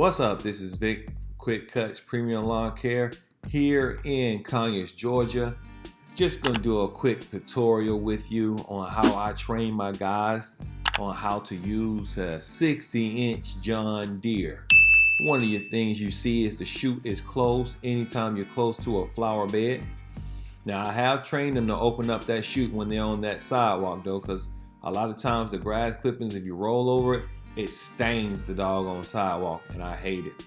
What's up? This is Vic, Quick Cutz Premium Lawn Care here in Conyers, Georgia. Just gonna do a quick tutorial with you on how I train my guys on how to use a 60-inch John Deere. One of your things you see is the chute is closed anytime you're close to a flower bed. Now I have trained them to open up that chute when they're on that sidewalk though, because a lot of times the grass clippings, if you roll over it, it stains the doggone sidewalk, and I hate it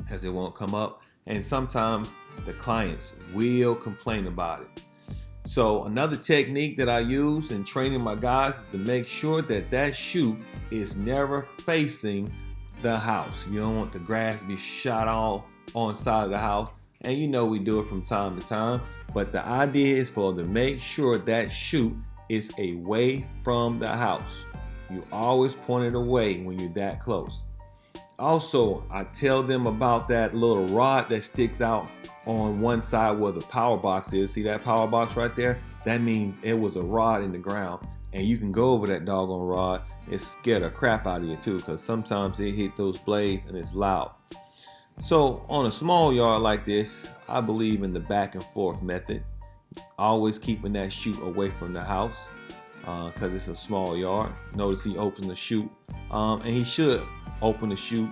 as it won't come up. And sometimes the clients will complain about it. So another technique that I use in training my guys is to make sure that that chute is never facing the house. You don't want the grass to be shot all on side of the house. And you know we do it from time to time, but the idea is for them to make sure that chute is away from the house. You always point it away when you're that close. Also, I tell them about that little rod that sticks out on one side where the power box is. See that power box right there? That means it was a rod in the ground, and you can go over that doggone rod. It scared the crap out of you too, because sometimes it hit those blades and it's loud. So on a small yard like this, I believe in the back and forth method. Always keeping that chute away from the house. Because it's a small yard. Notice he opens the chute, and he should open the chute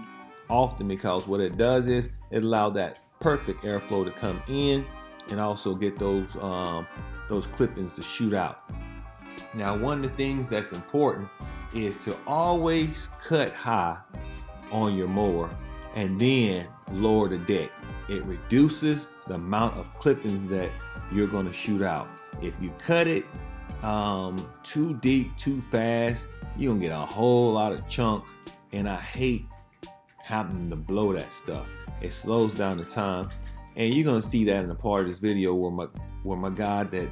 often, because what it does is it allows that perfect airflow to come in and also get those clippings to shoot out. Now, one of the things that's important is to always cut high on your mower and then lower the deck. It reduces the amount of clippings that you're going to shoot out. If you cut it too deep, too fast, you're gonna get a whole lot of chunks, and I hate having to blow that stuff. It slows down the time, and you're gonna see that in a part of this video where my guy that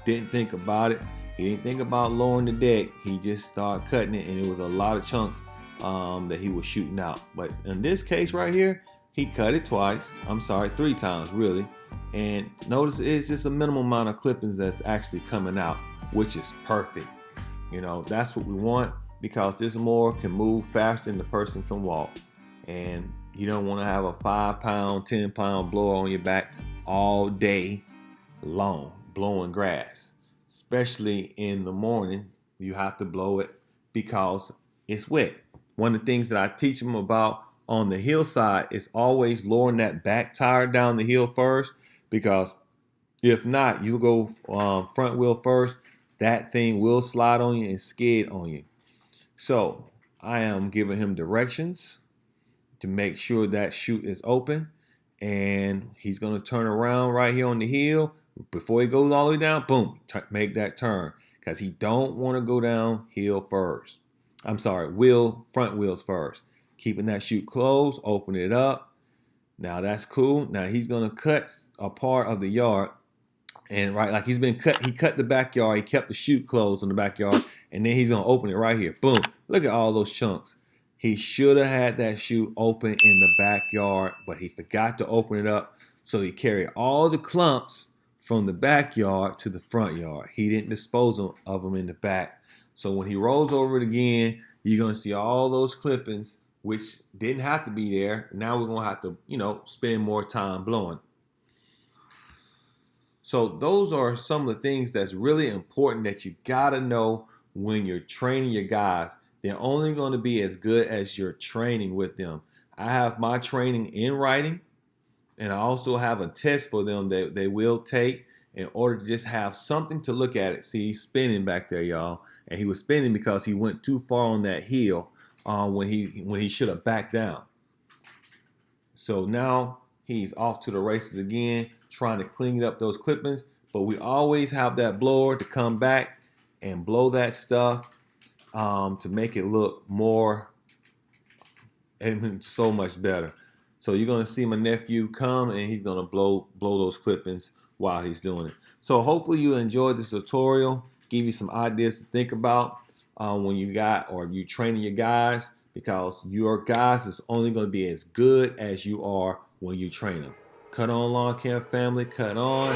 didn't think about it. He didn't think about lowering the deck. He just started cutting it, and it was a lot of chunks that he was shooting out. But in this case right here, he cut it twice. I'm sorry, 3 times really. And notice it's just a minimal amount of clippings that's actually coming out, which is perfect. You know, that's what we want, because this mower can move faster than the person can walk. And you don't want to have a 5-pound, 10-pound blower on your back all day long blowing grass. Especially in the morning, you have to blow it because it's wet. One of the things that I teach them about on the hillside is always lowering that back tire down the hill first, because if not, you go front wheel first, that thing will slide on you and skid on you. So I am giving him directions to make sure that chute is open, and he's going to turn around right here on the hill. Before he goes all the way down, boom, make that turn, because he don't want to go down hill first. I'm sorry, front wheels first. Keeping that chute closed, open it up. Now that's cool. Now he's gonna cut a part of the yard, and right, like he cut the backyard, he kept the chute closed on the backyard, and then he's gonna open it right here. Boom. Look at all those chunks. He should have had that chute open in the backyard, but he forgot to open it up. So he carried all the clumps from the backyard to the front yard. He didn't dispose of them in the back. So when he rolls over it again, you're gonna see all those clippings, which didn't have to be there. Now we're gonna have to, spend more time blowing. So those are some of the things that's really important that you gotta know when you're training your guys. They're only gonna be as good as your training with them. I have my training in writing, and I also have a test for them that they will take in order to just have something to look at it. See, he's spinning back there, y'all. And he was spinning because he went too far on that hill when he should have backed down. So now he's off to the races again, trying to clean up those clippings. But we always have that blower to come back and blow that stuff to make it look more and so much better. So you're gonna see my nephew come, and he's gonna blow those clippings while he's doing it. So hopefully you enjoyed this tutorial, give you some ideas to think about when you training your guys, because your guys is only going to be as good as you are when you train them. Cut on Lawn Care family, cut on.